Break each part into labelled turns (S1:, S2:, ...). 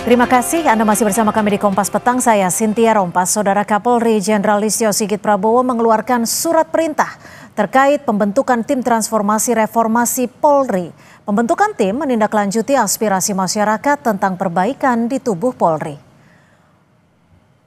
S1: Terima kasih Anda masih bersama kami di Kompas Petang. Saya Cynthia Rompas. Saudara Kapolri Jenderal Listio Sigit Prabowo mengeluarkan surat perintah terkait pembentukan tim transformasi reformasi Polri. Pembentukan tim menindaklanjuti aspirasi masyarakat tentang perbaikan di tubuh Polri.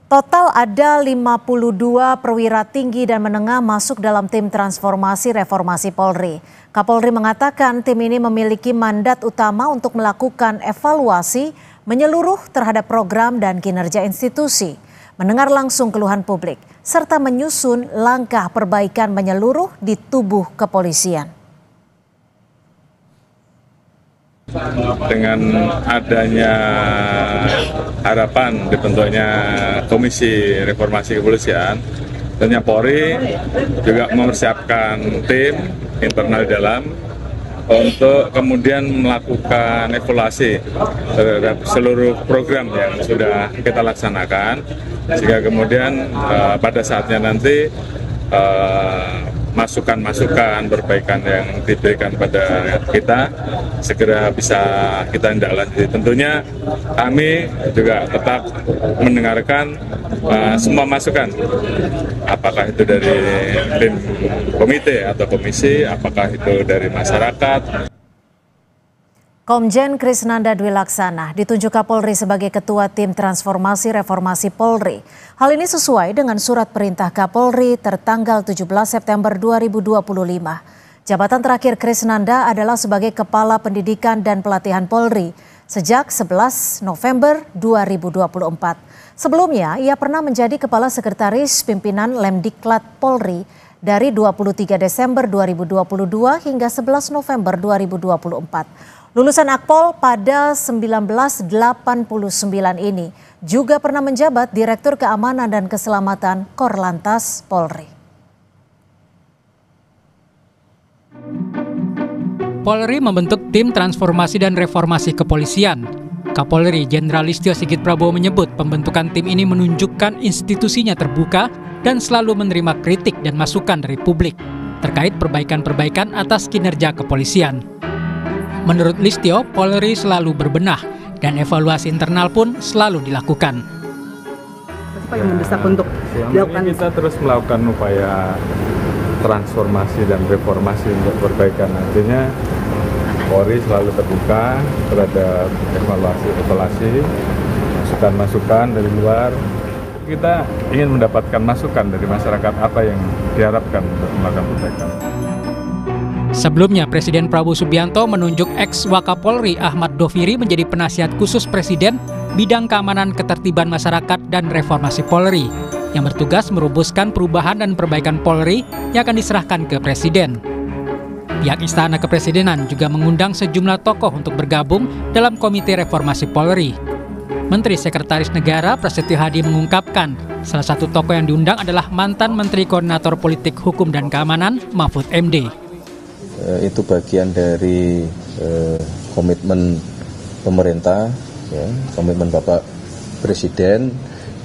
S1: Total ada 52 perwira tinggi dan menengah masuk dalam tim transformasi reformasi Polri. Kapolri mengatakan tim ini memiliki mandat utama untuk melakukan evaluasi menyeluruh terhadap program dan kinerja institusi, mendengar langsung keluhan publik, serta menyusun langkah perbaikan menyeluruh di tubuh kepolisian.
S2: Dengan adanya harapan dibentuknya Komisi Reformasi Kepolisian, tentunya Polri juga mempersiapkan tim internal di dalam untuk kemudian melakukan evaluasi terhadap seluruh program yang sudah kita laksanakan, sehingga kemudian pada saatnya nanti masukan-masukan perbaikan yang diberikan pada kita segera bisa kita tindaklanjuti. Tentunya kami juga tetap mendengarkan semua masukan, apakah itu dari tim komite atau komisi, apakah itu dari masyarakat.
S1: Komjen Krisnanda Dwi Laksana ditunjuk Kapolri sebagai Ketua Tim Transformasi Reformasi Polri. Hal ini sesuai dengan surat perintah Kapolri tertanggal 17 September 2025. Jabatan terakhir Krisnanda adalah sebagai Kepala Pendidikan dan Pelatihan Polri sejak 11 November 2024. Sebelumnya, ia pernah menjadi Kepala Sekretaris Pimpinan Lemdiklat Polri dari 23 Desember 2022 hingga 11 November 2024. Lulusan Akpol pada 1989 ini juga pernah menjabat Direktur Keamanan dan Keselamatan Korlantas Polri.
S3: Polri membentuk tim transformasi dan reformasi kepolisian. Kapolri Jenderal Listio Sigit Prabowo menyebut pembentukan tim ini menunjukkan institusinya terbuka dan selalu menerima kritik dan masukan dari publik terkait perbaikan-perbaikan atas kinerja kepolisian. Menurut Listio, Polri selalu berbenah dan evaluasi internal pun selalu dilakukan.
S4: Apa yang mendesak untuk dilakukan?
S2: Kita terus melakukan upaya transformasi dan reformasi untuk perbaikan. Nantinya Polri selalu terbuka terhadap evaluasi, masukan-masukan dari luar. Kita ingin mendapatkan masukan dari masyarakat apa yang diharapkan untuk melakukan perbaikan.
S3: Sebelumnya, Presiden Prabowo Subianto menunjuk ex-Wakapolri Ahmad Doviri menjadi penasihat khusus Presiden bidang keamanan ketertiban masyarakat dan reformasi Polri yang bertugas merumuskan perubahan dan perbaikan Polri yang akan diserahkan ke Presiden. Pihak Istana Kepresidenan juga mengundang sejumlah tokoh untuk bergabung dalam Komite Reformasi Polri. Menteri Sekretaris Negara Prasetyo Hadi mengungkapkan salah satu tokoh yang diundang adalah mantan Menteri Koordinator Politik Hukum dan Keamanan Mahfud MD.
S5: Itu bagian dari komitmen pemerintah, ya, komitmen Bapak Presiden,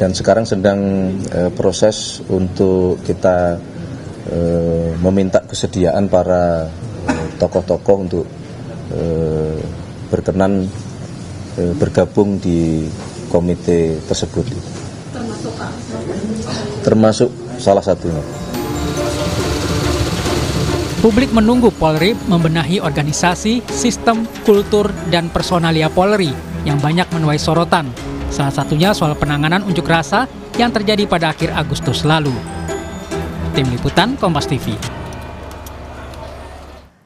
S5: dan sekarang sedang proses untuk kita meminta kesediaan para tokoh-tokoh untuk berkenan bergabung di komite tersebut. Termasuk salah satunya.
S3: Publik menunggu Polri membenahi organisasi, sistem, kultur, dan personalia Polri yang banyak menuai sorotan. Salah satunya soal penanganan unjuk rasa yang terjadi pada akhir Agustus lalu. Tim Liputan Kompas TV.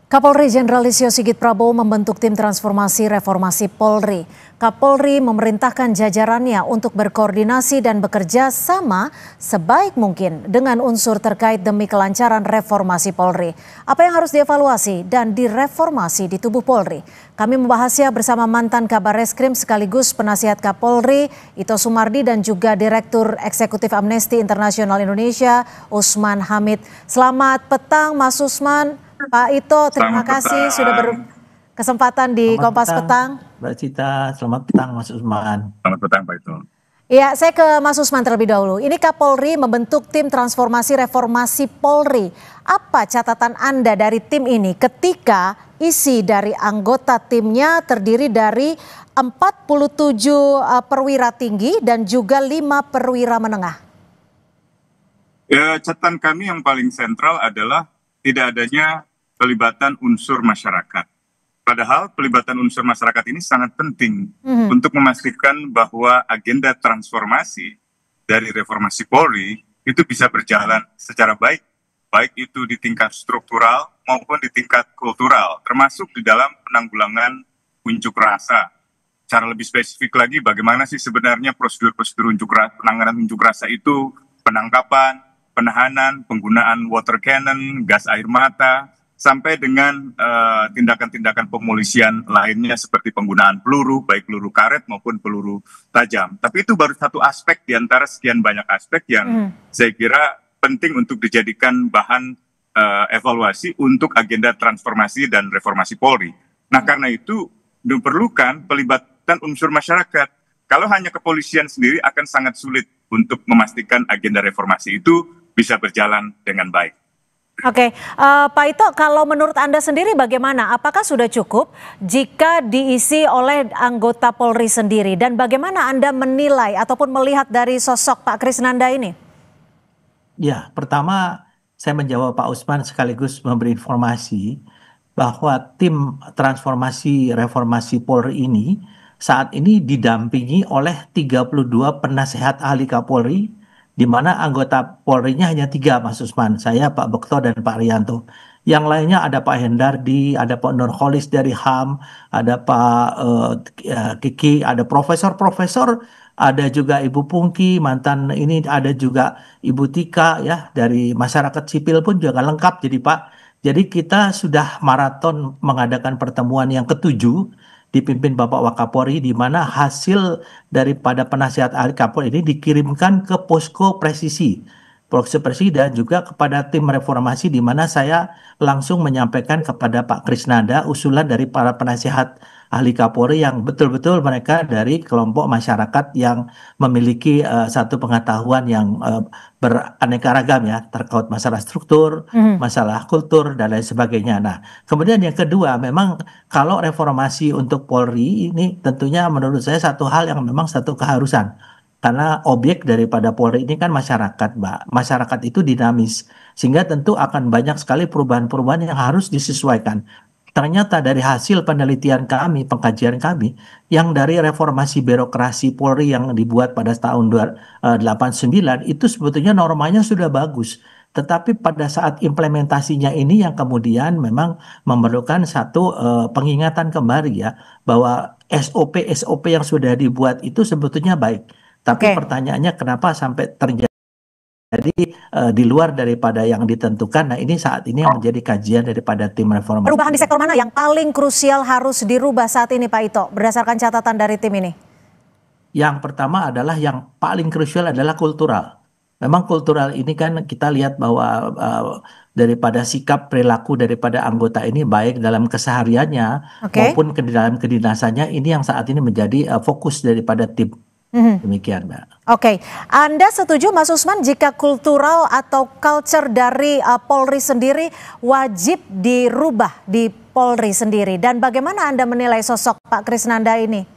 S1: Kapolri Jenderal Listio Sigit Prabowo membentuk tim transformasi reformasi Polri. Kapolri memerintahkan jajarannya untuk berkoordinasi dan bekerja sama sebaik mungkin dengan unsur terkait demi kelancaran reformasi Polri. Apa yang harus dievaluasi dan direformasi di tubuh Polri? Kami membahasnya bersama mantan Kabar Reskrim sekaligus penasihat Kapolri Ito Sumardi dan juga Direktur Eksekutif Amnesty International Indonesia Usman Hamid. Selamat petang Mas Usman. Pak Ito, terima kasih sudah berkesempatan di Kompas Petang.
S6: Mbak Cita, selamat petang Mas Usman.
S2: Selamat petang Pak Ito.
S1: Ya, saya ke Mas Usman terlebih dahulu. Ini Kapolri membentuk tim transformasi reformasi Polri. Apa catatan Anda dari tim ini ketika isi dari anggota timnya terdiri dari 47 perwira tinggi dan juga 5 perwira menengah.
S7: Ya, catatan kami yang paling sentral adalah tidak adanya pelibatan unsur masyarakat. Padahal pelibatan unsur masyarakat ini sangat penting untuk memastikan bahwa agenda transformasi dari reformasi Polri itu bisa berjalan secara baik. Baik itu di tingkat struktural maupun di tingkat kultural, termasuk di dalam penanggulangan unjuk rasa. Cara lebih spesifik lagi, bagaimana sih sebenarnya prosedur-prosedur penanganan unjuk rasa itu, penangkapan, penahanan, penggunaan water cannon, gas air mata, sampai dengan tindakan-tindakan pemolisian lainnya seperti penggunaan peluru, baik peluru karet maupun peluru tajam. Tapi itu baru satu aspek di antara sekian banyak aspek yang saya kira penting untuk dijadikan bahan evaluasi untuk agenda transformasi dan reformasi Polri. Nah, karena itu diperlukan pelibatan unsur masyarakat. Kalau hanya kepolisian sendiri akan sangat sulit untuk memastikan agenda reformasi itu bisa berjalan dengan baik.
S1: Oke, Pak Ito, kalau menurut Anda sendiri bagaimana? Apakah sudah cukup jika diisi oleh anggota Polri sendiri? Dan bagaimana Anda menilai ataupun melihat dari sosok Pak Krisnanda ini?
S6: Ya, pertama saya menjawab Pak Usman sekaligus memberi informasi bahwa tim transformasi reformasi Polri ini saat ini didampingi oleh 32 penasehat ahli Kapolri, di mana anggota Polri-nya hanya 3, Mas Usman, saya, Pak Bekto, dan Pak Rianto. Yang lainnya ada Pak Hendardi, ada Pak Nurholis dari HAM, ada Pak Kiki, ada profesor-profesor, ada juga Ibu Pungki, mantan ini, ada juga Ibu Tika ya, dari masyarakat sipil pun juga lengkap. Jadi kita sudah maraton mengadakan pertemuan yang ke-7 dipimpin Bapak Wakapolri, di mana hasil daripada penasihat ahli Kapolri ini dikirimkan ke posko presisi dan juga kepada tim reformasi, di mana saya langsung menyampaikan kepada Pak Krisnanda usulan dari para penasihat ahli Kapolri yang betul-betul mereka dari kelompok masyarakat yang memiliki satu pengetahuan yang beraneka ragam ya, terkait masalah struktur, masalah kultur, dan lain sebagainya. Nah, kemudian yang kedua, memang kalau reformasi untuk Polri ini tentunya menurut saya satu hal yang memang satu keharusan. Karena objek daripada Polri ini kan masyarakat, Mbak. Masyarakat itu dinamis, sehingga tentu akan banyak sekali perubahan-perubahan yang harus disesuaikan. Ternyata dari hasil penelitian kami, pengkajian kami, yang dari reformasi birokrasi Polri yang dibuat pada tahun 89, itu sebetulnya normanya sudah bagus. Tetapi pada saat implementasinya ini yang kemudian memang memerlukan satu pengingatan kembali ya, bahwa SOP yang sudah dibuat itu sebetulnya baik. Tapi pertanyaannya kenapa sampai terjadi di luar daripada yang ditentukan. Nah, ini saat ini yang menjadi kajian daripada tim reformasi.
S1: Perubahan di sektor mana yang paling krusial harus dirubah saat ini, Pak Ito, berdasarkan catatan dari tim ini?
S6: Yang pertama adalah yang paling krusial adalah kultural. Memang kultural ini kan kita lihat bahwa daripada sikap perilaku daripada anggota ini baik dalam kesehariannya maupun dalam kedinasannya, ini yang saat ini menjadi fokus daripada tim. Demikian, Mbak.
S1: Oke, Anda setuju Mas Usman jika kultural atau culture dari Polri sendiri wajib dirubah di Polri sendiri? Dan bagaimana Anda menilai sosok Pak Krisnanda ini?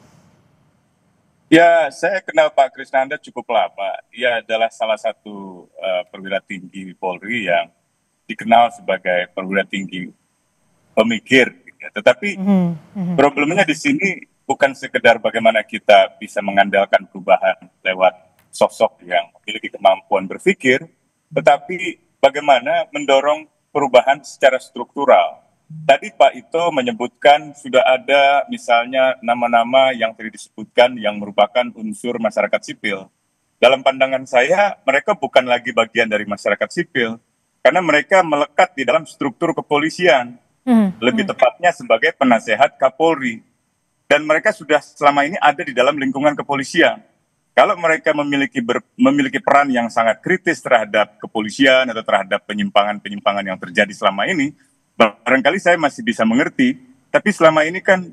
S7: Ya, saya kenal Pak Krisnanda cukup lama. Ia adalah salah satu perwira tinggi Polri yang dikenal sebagai perwira tinggi pemikir. Tetapi problemnya di sini bukan sekedar bagaimana kita bisa mengandalkan perubahan lewat sosok yang memiliki kemampuan berpikir, tetapi bagaimana mendorong perubahan secara struktural. Tadi Pak Ito menyebutkan sudah ada misalnya nama-nama yang tadi disebutkan yang merupakan unsur masyarakat sipil. Dalam pandangan saya, mereka bukan lagi bagian dari masyarakat sipil, karena mereka melekat di dalam struktur kepolisian, lebih tepatnya sebagai penasehat Kapolri. Dan mereka sudah selama ini ada di dalam lingkungan kepolisian. Kalau mereka memiliki peran yang sangat kritis terhadap kepolisian atau terhadap penyimpangan-penyimpangan yang terjadi selama ini, barangkali saya masih bisa mengerti. Tapi selama ini kan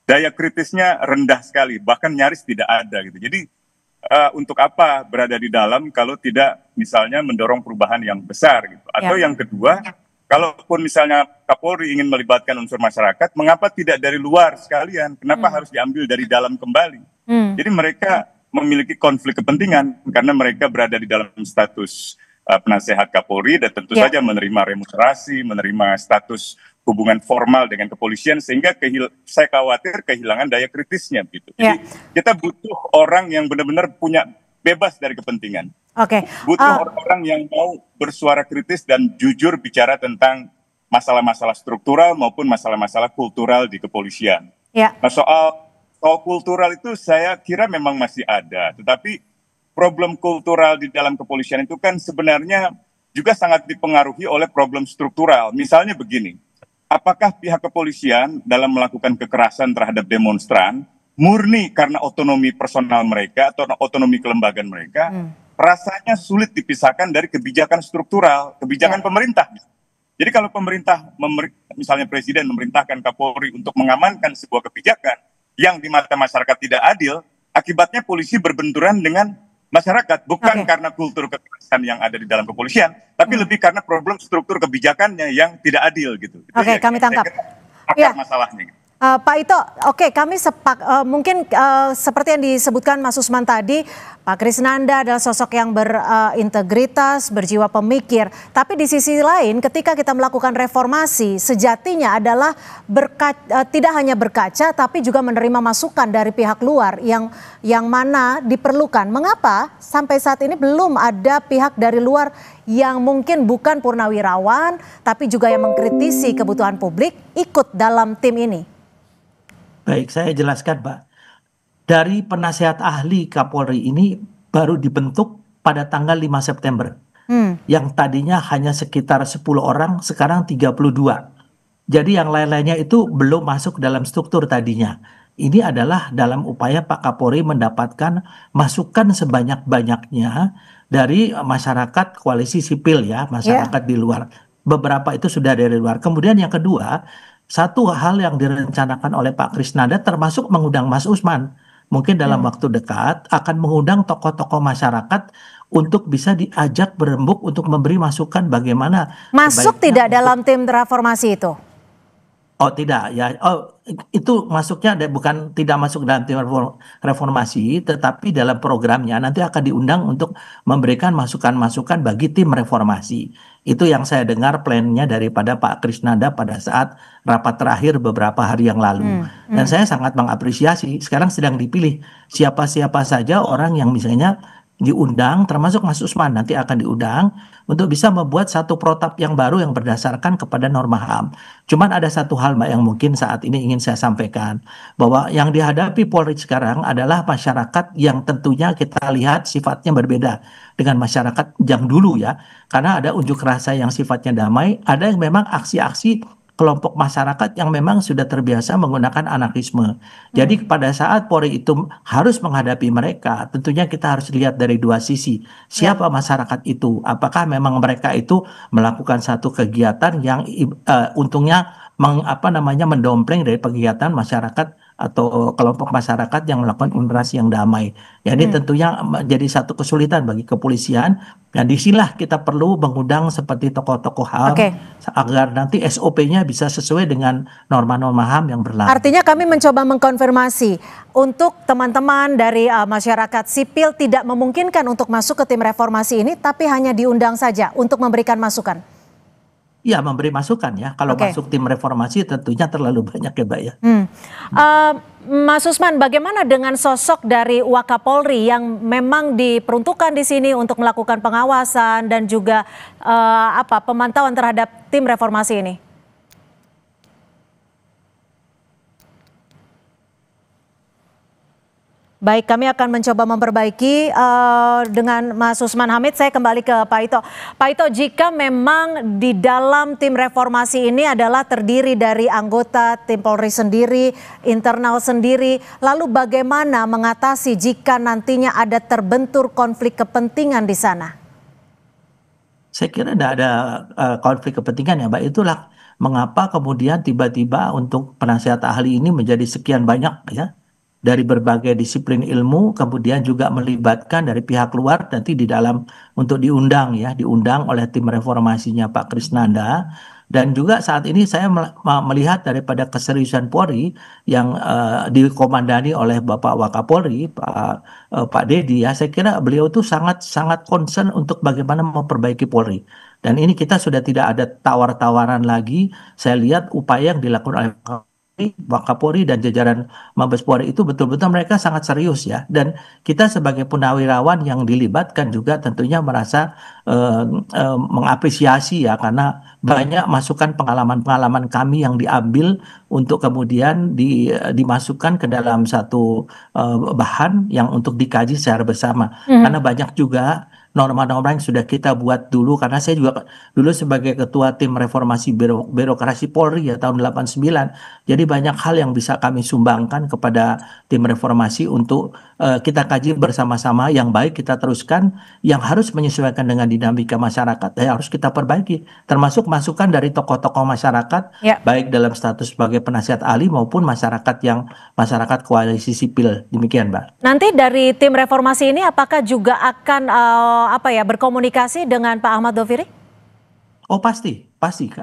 S7: daya kritisnya rendah sekali, bahkan nyaris tidak ada gitu. Jadi untuk apa berada di dalam kalau tidak misalnya mendorong perubahan yang besar gitu. Atau yang kedua, kalaupun misalnya Kapolri ingin melibatkan unsur masyarakat, mengapa tidak dari luar sekalian? Kenapa harus diambil dari dalam kembali? Jadi mereka memiliki konflik kepentingan karena mereka berada di dalam status penasehat Kapolri dan tentu saja menerima remunerasi, menerima status hubungan formal dengan kepolisian, sehingga saya khawatir kehilangan daya kritisnya gitu. Jadi kita butuh orang yang benar-benar punya bebas dari kepentingan. Butuh orang-orang yang mau bersuara kritis dan jujur bicara tentang masalah-masalah struktural maupun masalah-masalah kultural di kepolisian. Nah, soal kultural itu saya kira memang masih ada, tetapi problem kultural di dalam kepolisian itu kan sebenarnya juga sangat dipengaruhi oleh problem struktural. Misalnya begini, apakah pihak kepolisian dalam melakukan kekerasan terhadap demonstran murni karena otonomi personal mereka atau otonomi kelembagaan mereka, rasanya sulit dipisahkan dari kebijakan struktural, kebijakan pemerintah. Jadi kalau pemerintah, misalnya Presiden memerintahkan Kapolri untuk mengamankan sebuah kebijakan yang di mata masyarakat tidak adil, akibatnya polisi berbenturan dengan masyarakat, bukan karena kultur kekerasan yang ada di dalam kepolisian, tapi lebih karena problem struktur kebijakannya yang tidak adil gitu.
S1: Kami tangkap.
S7: Akar masalahnya.
S1: Pak Ito, kami mungkin seperti yang disebutkan Mas Usman tadi, Pak Krisnanda adalah sosok yang berintegritas, berjiwa pemikir. Tapi di sisi lain, ketika kita melakukan reformasi, sejatinya adalah tidak hanya berkaca, tapi juga menerima masukan dari pihak luar yang mana diperlukan. Mengapa sampai saat ini belum ada pihak dari luar yang mungkin bukan purnawirawan, tapi juga yang mengkritisi kebutuhan publik ikut dalam tim ini?
S6: Baik, saya jelaskan, Pak. Dari penasehat ahli Kapolri ini baru dibentuk pada tanggal 5 September. Yang tadinya hanya sekitar 10 orang, sekarang 32. Jadi yang lain-lainnya itu belum masuk dalam struktur tadinya. Ini adalah dalam upaya Pak Kapolri mendapatkan masukan sebanyak-banyaknya dari masyarakat koalisi sipil ya, masyarakat di luar. Beberapa itu sudah dari luar. Kemudian yang kedua, satu hal yang direncanakan oleh Pak Krisnanda termasuk mengundang Mas Usman. Mungkin dalam waktu dekat akan mengundang tokoh-tokoh masyarakat untuk bisa diajak berembuk untuk memberi masukan bagaimana.
S1: Masuk tidak dalam tim reformasi itu?
S6: Oh tidak ya, itu masuknya bukan tidak masuk dalam tim reformasi, tetapi dalam programnya nanti akan diundang untuk memberikan masukan-masukan bagi tim reformasi. Itu yang saya dengar plannya daripada Pak Krisnanda pada saat rapat terakhir beberapa hari yang lalu. Dan saya sangat mengapresiasi, sekarang sedang dipilih siapa-siapa saja orang yang misalnya diundang, termasuk Mas Usman nanti akan diundang untuk bisa membuat satu protap yang baru yang berdasarkan kepada norma HAM. Cuman ada satu hal Mbak yang mungkin saat ini ingin saya sampaikan, bahwa yang dihadapi Polri sekarang adalah masyarakat yang tentunya kita lihat sifatnya berbeda dengan masyarakat yang dulu ya, karena ada unjuk rasa yang sifatnya damai, ada yang memang aksi-aksi kelompok masyarakat yang memang sudah terbiasa menggunakan anarkisme. Jadi pada saat Polri itu harus menghadapi mereka, tentunya kita harus lihat dari dua sisi. Siapa masyarakat itu? Apakah memang mereka itu melakukan satu kegiatan yang untungnya mendompleng dari kegiatan masyarakat atau kelompok masyarakat yang melakukan unrasi yang damai. Ya, ini tentunya menjadi satu kesulitan bagi kepolisian. Dan disinilah kita perlu mengundang seperti tokoh-tokoh HAM agar nanti SOP-nya bisa sesuai dengan norma-norma HAM yang berlaku.
S1: Artinya kami mencoba mengkonfirmasi untuk teman-teman dari masyarakat sipil tidak memungkinkan untuk masuk ke tim reformasi ini, tapi hanya diundang saja untuk memberikan masukan.
S6: Ya, memberi masukan ya. Kalau masuk tim reformasi tentunya terlalu banyak ya, Mbak ya.
S1: Mas Usman, bagaimana dengan sosok dari Wakapolri yang memang diperuntukkan di sini untuk melakukan pengawasan dan juga pemantauan terhadap tim reformasi ini? Baik, kami akan mencoba memperbaiki dengan Mas Usman Hamid. Saya kembali ke Pak Ito. Pak Ito, jika memang di dalam tim reformasi ini adalah terdiri dari anggota tim Polri sendiri, internal sendiri, lalu bagaimana mengatasi jika nantinya ada terbentur konflik kepentingan di sana?
S6: Saya kira tidak ada konflik kepentingan ya, Mbak. Itulah mengapa kemudian tiba-tiba untuk penasihat ahli ini menjadi sekian banyak ya. Dari berbagai disiplin ilmu, kemudian juga melibatkan dari pihak luar nanti di dalam untuk diundang oleh tim reformasinya Pak Krisnanda. Dan juga saat ini saya melihat daripada keseriusan Polri yang dikomandani oleh Bapak Wakapolri, Pak Dedi ya, saya kira beliau tuh sangat sangat concern untuk bagaimana memperbaiki Polri. Dan ini kita sudah tidak ada tawar-tawaran lagi. Saya lihat upaya yang dilakukan oleh Wakapolri dan jajaran Mabes Polri itu betul-betul mereka sangat serius ya. Dan kita sebagai purnawirawan yang dilibatkan juga tentunya merasa mengapresiasi ya, karena banyak masukan pengalaman-pengalaman kami yang diambil untuk kemudian dimasukkan ke dalam satu bahan yang untuk dikaji secara bersama. Karena banyak juga norma-norma yang sudah kita buat dulu, karena saya juga dulu sebagai ketua tim reformasi birokrasi Polri ya tahun 89. Jadi banyak hal yang bisa kami sumbangkan kepada tim reformasi untuk kita kaji bersama-sama, yang baik kita teruskan, yang harus menyesuaikan dengan dinamika masyarakat ya harus kita perbaiki, termasuk masukan dari tokoh-tokoh masyarakat baik dalam status sebagai penasihat ahli maupun masyarakat koalisi sipil. Demikian, Mbak.
S1: Nanti dari tim reformasi ini apakah juga akan berkomunikasi dengan Pak Ahmad Doviri?
S6: Oh pasti.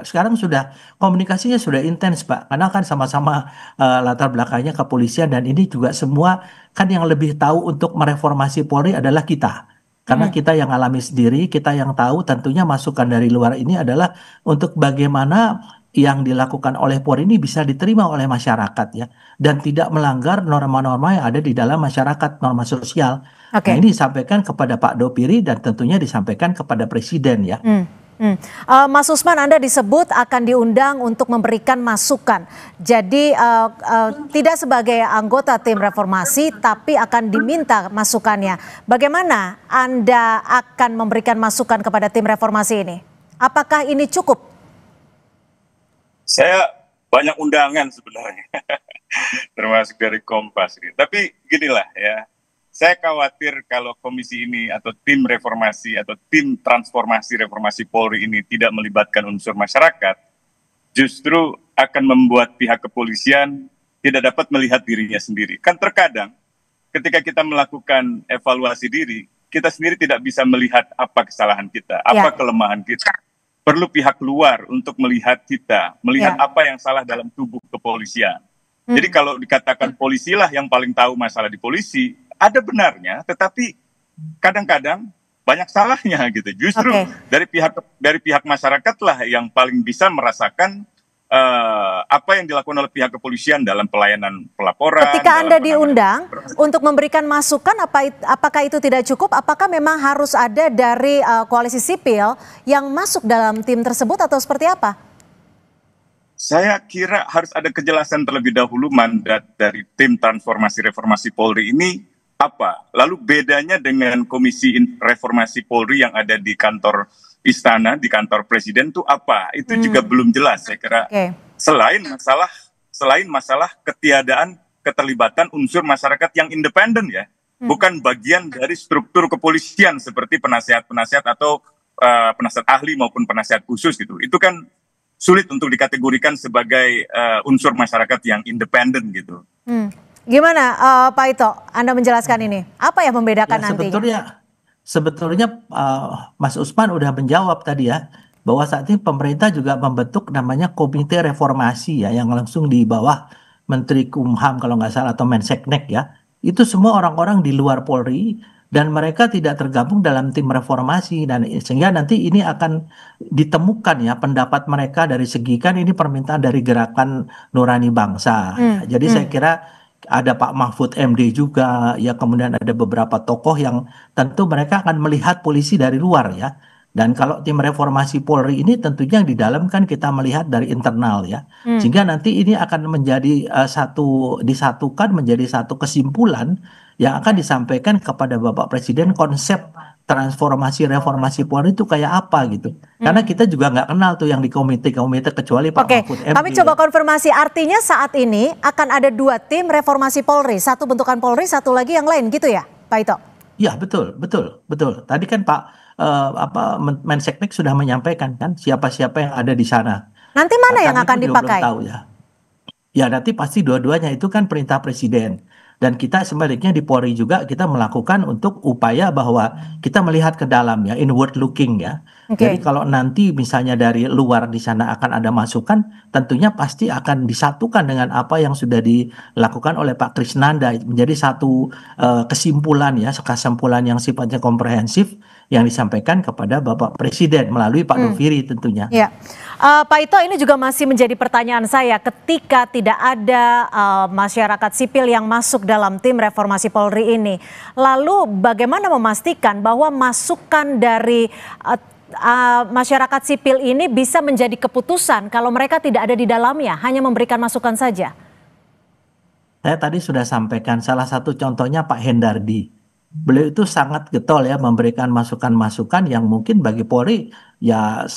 S6: Sekarang sudah komunikasinya sudah intens, Pak. Karena kan sama-sama latar belakangnya kepolisian, dan ini juga semua kan yang lebih tahu untuk mereformasi Polri adalah kita. Karena kita yang alami sendiri, kita yang tahu, tentunya masukan dari luar ini adalah untuk bagaimana yang dilakukan oleh Polri ini bisa diterima oleh masyarakat ya, dan tidak melanggar norma-norma yang ada di dalam masyarakat, norma sosial. Nah, ini disampaikan kepada Pak Doviri dan tentunya disampaikan kepada Presiden ya.
S1: Mas Usman, Anda disebut akan diundang untuk memberikan masukan. Jadi tidak sebagai anggota tim reformasi, tapi akan diminta masukannya. Bagaimana Anda akan memberikan masukan kepada tim reformasi ini? Apakah ini cukup?
S7: Saya banyak undangan sebenarnya, termasuk dari Kompas. Tapi ginilah ya. Saya khawatir kalau komisi ini atau tim reformasi atau tim transformasi reformasi Polri ini tidak melibatkan unsur masyarakat, justru akan membuat pihak kepolisian tidak dapat melihat dirinya sendiri. Kan terkadang ketika kita melakukan evaluasi diri, kita sendiri tidak bisa melihat apa kesalahan kita, apa kelemahan kita. Perlu pihak luar untuk melihat kita, melihat apa yang salah dalam tubuh kepolisian. Jadi kalau dikatakan polisilah yang paling tahu masalah di polisi, ada benarnya, tetapi kadang-kadang banyak salahnya gitu. Justru dari pihak masyarakatlah yang paling bisa merasakan apa yang dilakukan oleh pihak kepolisian dalam pelayanan pelaporan.
S1: Ketika Anda diundang untuk memberikan masukan, apakah itu tidak cukup? Apakah memang harus ada dari koalisi sipil yang masuk dalam tim tersebut atau seperti apa?
S7: Saya kira harus ada kejelasan terlebih dahulu mandat dari tim transformasi reformasi Polri ini apa. Lalu bedanya dengan komisi reformasi Polri yang ada di kantor istana, di kantor presiden itu apa? Itu juga belum jelas saya kira. Selain masalah ketiadaan keterlibatan unsur masyarakat yang independen ya. Bukan bagian dari struktur kepolisian seperti penasihat-penasihat atau penasihat ahli maupun penasihat khusus gitu. Itu kan sulit untuk dikategorikan sebagai unsur masyarakat yang independen gitu.
S1: Gimana Pak Ito, Anda menjelaskan ini? Apa yang membedakan nantinya?
S6: Sebetulnya Mas Usman udah menjawab tadi ya, bahwa saat ini pemerintah juga membentuk namanya Komite Reformasi ya, yang langsung di bawah Menteri Kumham kalau nggak salah, atau Menseknek ya. Itu semua orang-orang di luar Polri, dan mereka tidak tergabung dalam tim reformasi, dan sehingga nanti ini akan ditemukan ya pendapat mereka dari segi, kan ini permintaan dari Gerakan Nurani Bangsa. Jadi saya kira ada Pak Mahfud MD juga ya, kemudian ada beberapa tokoh yang tentu mereka akan melihat polisi dari luar ya. Dan kalau tim reformasi Polri ini tentunya yang di dalam kan kita melihat dari internal ya. Sehingga nanti ini akan menjadi disatukan menjadi satu kesimpulan yang akan disampaikan kepada Bapak Presiden, konsep transformasi reformasi Polri itu kayak apa gitu. Karena kita juga nggak kenal tuh yang di komite-komite kecuali Pak Mahfud MD.
S1: Kami coba konfirmasi, artinya saat ini akan ada 2 tim reformasi Polri, satu bentukan Polri, satu lagi yang lain gitu ya Pak Ito?
S6: Ya betul. Tadi kan Pak Menseknek sudah menyampaikan kan siapa-siapa yang ada di sana.
S1: Nanti mana yang akan dipakai?
S6: Tahu ya. Ya nanti pasti dua-duanya itu kan perintah presiden. Dan kita sebaliknya di Polri juga kita melakukan untuk upaya bahwa kita melihat ke dalam ya, inward looking ya. Jadi kalau nanti misalnya dari luar di sana akan ada masukan, tentunya pasti akan disatukan dengan apa yang sudah dilakukan oleh Pak Krisnanda menjadi satu kesimpulan ya, kesimpulan yang sifatnya komprehensif yang disampaikan kepada Bapak Presiden melalui Pak Doviri tentunya.
S1: Ya, Pak Ito, ini juga masih menjadi pertanyaan saya ketika tidak ada masyarakat sipil yang masuk dalam tim reformasi Polri ini. Lalu bagaimana memastikan bahwa masukan dari masyarakat sipil ini bisa menjadi keputusan kalau mereka tidak ada di dalamnya, hanya memberikan masukan saja?
S6: Saya tadi sudah sampaikan salah satu contohnya Pak Hendardi. Beliau itu sangat getol ya memberikan masukan-masukan yang mungkin bagi Polri ya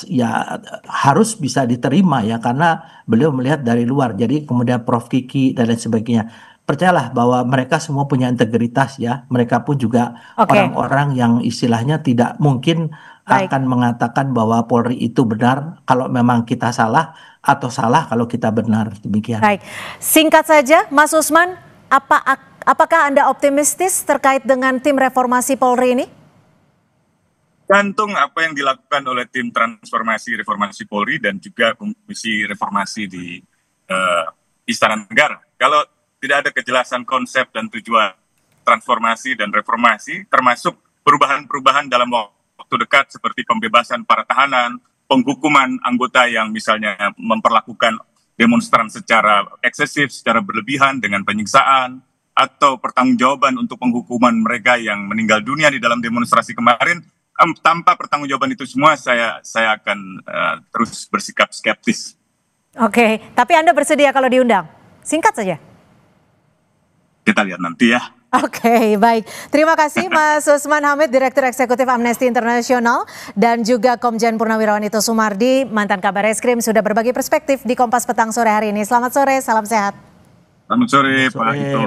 S6: harus bisa diterima ya karena beliau melihat dari luar. Jadi kemudian Prof Kiki dan lain sebagainya. Percayalah bahwa mereka semua punya integritas ya. Mereka pun juga orang-orang yang istilahnya tidak mungkin akan mengatakan bahwa Polri itu benar kalau memang kita salah atau salah kalau kita benar, demikian.
S1: Baik, singkat saja Mas Usman, apakah Anda optimistis terkait dengan tim reformasi Polri ini?
S7: Gantung apa yang dilakukan oleh tim transformasi reformasi Polri dan juga Komisi Reformasi di Istana Negara. Kalau tidak ada kejelasan konsep dan tujuan transformasi dan reformasi, termasuk perubahan-perubahan dalam waktu dekat seperti pembebasan para tahanan, penghukuman anggota yang misalnya memperlakukan demonstran secara eksesif, secara berlebihan dengan penyiksaan, atau pertanggungjawaban untuk penghukuman mereka yang meninggal dunia di dalam demonstrasi kemarin, tanpa pertanggungjawaban itu semua saya akan terus bersikap skeptis.
S1: Oke, tapi Anda bersedia kalau diundang? Singkat saja.
S7: Kita lihat nanti ya.
S1: Oke, baik. Terima kasih Mas Usman Hamid, Direktur Eksekutif Amnesty International, dan juga Komjen Purnawirawan Ito Sumardi, mantan Kabar Eskrim, sudah berbagi perspektif di Kompas Petang sore hari ini. Selamat sore, salam sehat.
S7: Selamat sore, Pak Ito.